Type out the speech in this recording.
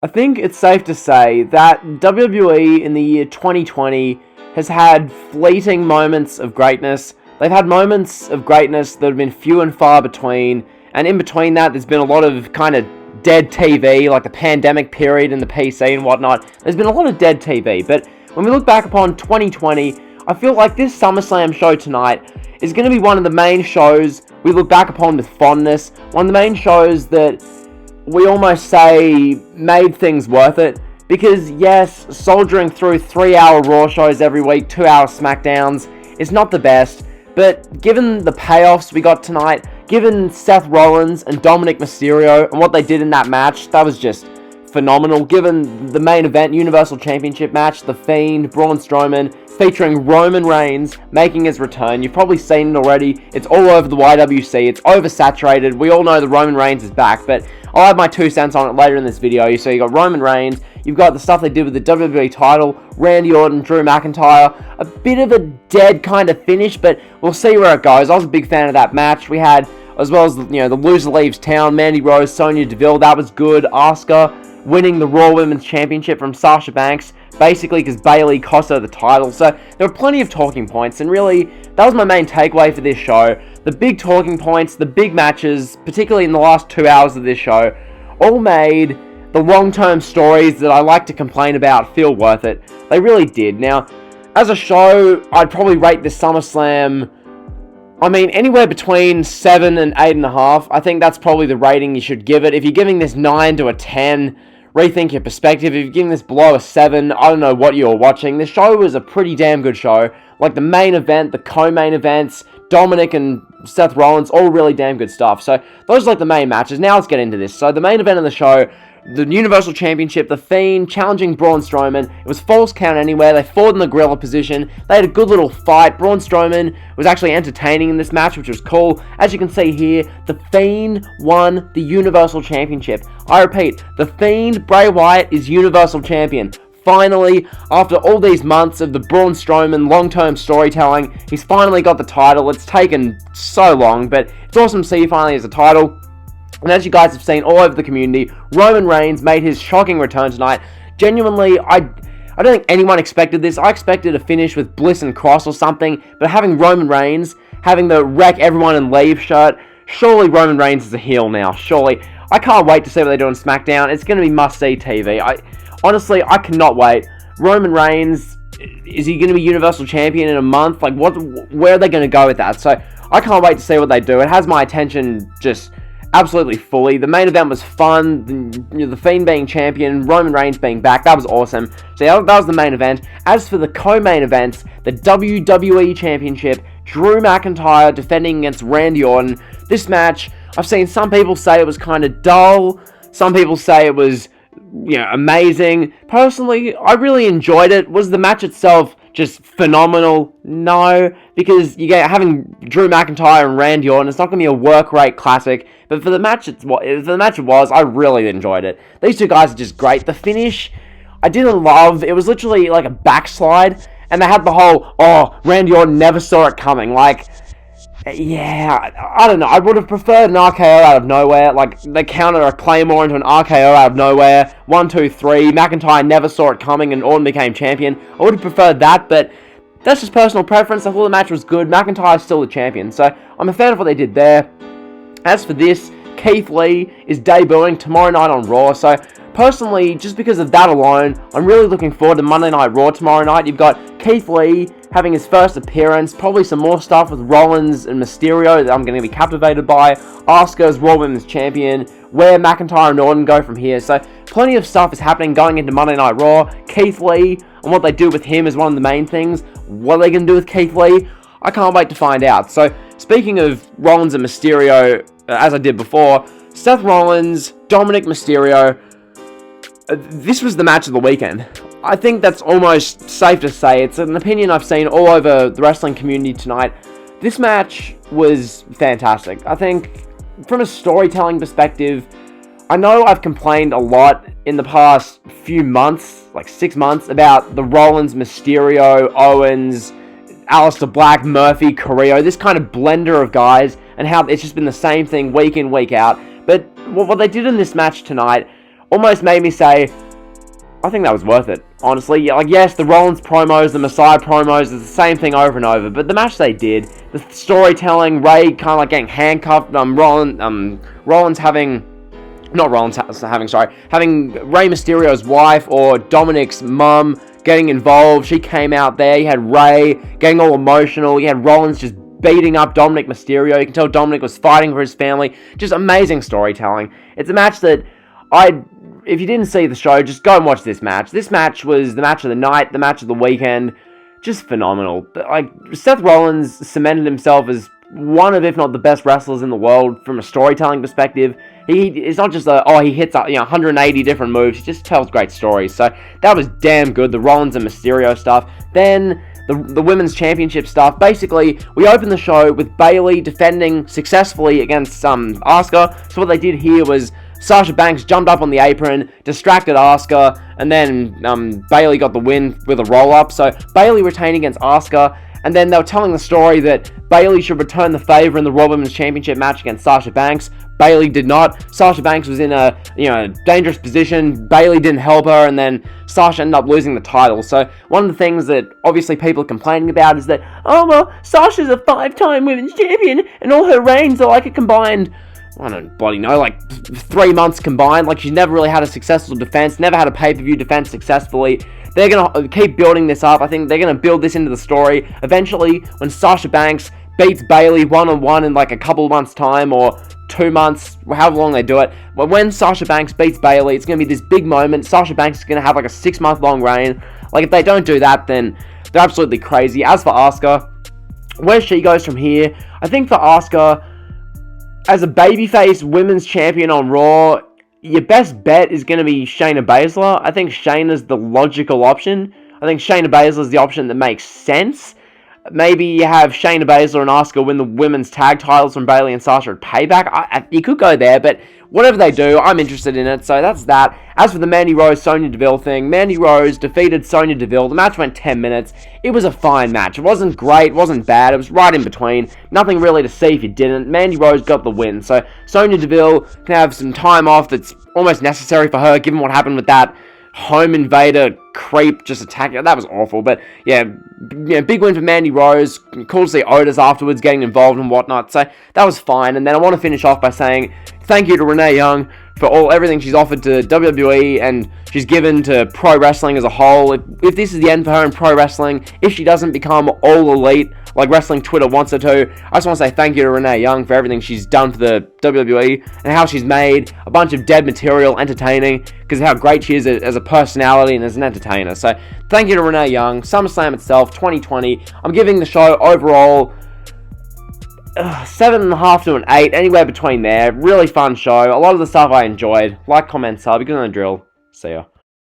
I think it's safe to say that WWE in the year 2020 has had fleeting moments of greatness. They've had moments of greatness that have been few and far between, and in between that, there's been a lot of kind of dead TV, like the pandemic period and the PC and whatnot. There's been a lot of dead TV, but when we look back upon 2020, I feel like this SummerSlam show tonight is going to be one of the main shows we look back upon with fondness, one of the main shows that we almost say made things worth it. Because yes, soldiering through 3-hour Raw shows every week, 2-hour SmackDowns is not the best, but given the payoffs we got tonight, given Seth Rollins and Dominic Mysterio and what they did in that match, that was just phenomenal. Given the main event, Universal Championship match, The Fiend, Braun Strowman, featuring Roman Reigns making his return. You've probably seen it already. It's all over the YWC. It's oversaturated. We all know that Roman Reigns is back, but I'll have my 2 cents on it later in this video. So you got Roman Reigns, you've got the stuff they did with the WWE title, Randy Orton, Drew McIntyre, a bit of a dead kind of finish, but we'll see where it goes. I was a big fan of that match. We had, as well as, the loser leaves town, Mandy Rose, Sonya Deville, that was good. Asuka winning the Raw Women's Championship from Sasha Banks, basically because Bayley cost her the title. So there were plenty of talking points, and really, that was my main takeaway for this show. The big talking points, the big matches, particularly in the last 2 hours of this show, all made the long-term stories that I like to complain about feel worth it. They really did. Now, as a show, I'd probably rate this SummerSlam, anywhere between 7 and 8.5. I think that's probably the rating you should give it. If you're giving this 9 to a 10, rethink your perspective. If you're giving this below a 7, I don't know what you're watching. This show was a pretty damn good show. Like the main event, the co-main events, Dominic and Seth Rollins, all really damn good stuff. So those are like the main matches. Now let's get into this. So the main event of the show, the Universal Championship, The Fiend challenging Braun Strowman. It was false count anywhere. They fought in the gorilla position. They had a good little fight. Braun Strowman was actually entertaining in this match, which was cool. As you can see here, The Fiend won the Universal Championship. I repeat, The Fiend, Bray Wyatt, is Universal Champion. Finally, after all these months of the Braun Strowman long-term storytelling, he's finally got the title. It's taken so long, but it's awesome to see he finally has a title. And as you guys have seen all over the community, Roman Reigns made his shocking return tonight. Genuinely, I don't think anyone expected this. I expected a finish with Bliss and Cross or something, but having Roman Reigns, having the wreck everyone and leave shirt, surely Roman Reigns is a heel now, surely. I can't wait to see what they do on SmackDown. It's going to be must-see TV. Honestly, I cannot wait. Roman Reigns, is he going to be Universal Champion in a month? Like, where are they going to go with that? So, I can't wait to see what they do. It has my attention just absolutely fully. The main event was fun. The Fiend being champion, Roman Reigns being back, that was awesome. So yeah, that was the main event. As for the co-main events, the WWE Championship, Drew McIntyre defending against Randy Orton. This match, I've seen some people say it was kind of dull. Some people say it was, amazing. Personally, I really enjoyed it. Was the match itself just phenomenal? No, because having Drew McIntyre and Randy Orton, it's not going to be a work rate classic, but for the match it was, I really enjoyed it. These two guys are just great. The finish, I didn't love. It was literally like a backslide, and they had the whole, Randy Orton never saw it coming. Like, yeah, I don't know. I would have preferred an RKO out of nowhere. Like, they counted a Claymore into an RKO out of nowhere. 1, 2, 3. McIntyre never saw it coming and Orton became champion. I would have preferred that, but that's just personal preference. I thought the match was good. McIntyre's still the champion, so I'm a fan of what they did there. As for this, Keith Lee is debuting tomorrow night on Raw, so personally, just because of that alone, I'm really looking forward to Monday Night Raw tomorrow night. You've got Keith Lee having his first appearance, probably some more stuff with Rollins and Mysterio that I'm going to be captivated by. Asuka's Raw Women's Champion, where McIntyre and Orton go from here. So plenty of stuff is happening going into Monday Night Raw. Keith Lee and what they do with him is one of the main things. What are they going to do with Keith Lee? I can't wait to find out. So speaking of Rollins and Mysterio, as I did before, Seth Rollins, Dominic Mysterio, this was the match of the weekend. I think that's almost safe to say. It's an opinion I've seen all over the wrestling community tonight. This match was fantastic. I think from a storytelling perspective, I know I've complained a lot in the past few months, like 6 months, about the Rollins, Mysterio, Owens, Aleister Black, Murphy, Carrillo, this kind of blender of guys, and how it's just been the same thing week in, week out. But what they did in this match tonight, almost made me say, I think that was worth it, honestly. Like, yes, the Rollins promos, the Messiah promos, it's the same thing over and over, but the match they did, the storytelling, Ray kind of like getting handcuffed, Rollins having Rey Mysterio's wife or Dominic's mum getting involved. She came out there, you had Ray getting all emotional, you had Rollins just beating up Dominic Mysterio, you can tell Dominic was fighting for his family, just amazing storytelling. It's a match that if you didn't see the show, just go and watch this match. This match was the match of the night, the match of the weekend. Just phenomenal. Like, Seth Rollins cemented himself as one of, if not the best wrestlers in the world from a storytelling perspective. It's not just he hits 180 different moves. He just tells great stories. So that was damn good. The Rollins and Mysterio stuff. Then the women's championship stuff. Basically, we opened the show with Bayley defending successfully against Asuka. So what they did here was Sasha Banks jumped up on the apron, distracted Asuka, and then Bayley got the win with a roll-up. So Bayley retained against Asuka, and then they were telling the story that Bayley should return the favor in the Raw Women's Championship match against Sasha Banks. Bayley did not. Sasha Banks was in a dangerous position. Bayley didn't help her, and then Sasha ended up losing the title. So one of the things that obviously people are complaining about is that, Sasha's a 5-time women's champion, and all her reigns are like a combined, I don't bloody know, like 3 months combined. Like, she's never really had a successful defense, never had a pay-per-view defense successfully. They're going to keep building this up. I think they're going to build this into the story. Eventually, when Sasha Banks beats Bayley one-on-one in like a couple of months' time, or 2 months, however long they do it, but when Sasha Banks beats Bayley, it's going to be this big moment. Sasha Banks is going to have like a 6-month-long reign. Like, if they don't do that, then they're absolutely crazy. As for Asuka, where she goes from here, I think for Asuka, as a babyface women's champion on Raw, your best bet is going to be Shayna Baszler. I think Shayna's the logical option. I think Shayna Baszler is the option that makes sense. Maybe you have Shayna Baszler and Asuka win the women's tag titles from Bayley and Sasha at Payback. You could go there, but whatever they do, I'm interested in it, so that's that. As for the Mandy Rose Sonya Deville thing, Mandy Rose defeated Sonya Deville. The match went 10 minutes. It was a fine match. It wasn't great, it wasn't bad, it was right in between. Nothing really to see if you didn't. Mandy Rose got the win, so Sonya Deville can have some time off that's almost necessary for her, given what happened with that home invader creep just attacking her. That was awful, but yeah, big win for Mandy Rose. Cool to see Otis afterwards getting involved and whatnot, so that was fine. And then I want to finish off by saying thank you to Renee Young for everything she's offered to WWE and she's given to pro wrestling as a whole. If this is the end for her in pro wrestling, if she doesn't become all elite like wrestling Twitter wants her to, I just want to say thank you to Renee Young for everything she's done for the WWE and how she's made a bunch of dead material entertaining because of how great she is as a personality and as an entertainer. So thank you to Renee Young. SummerSlam itself, 2020. I'm giving the show overall 7.5 to an 8, anywhere between there. Really fun show. A lot of the stuff I enjoyed. Like, comment, sub, because on the drill. See ya.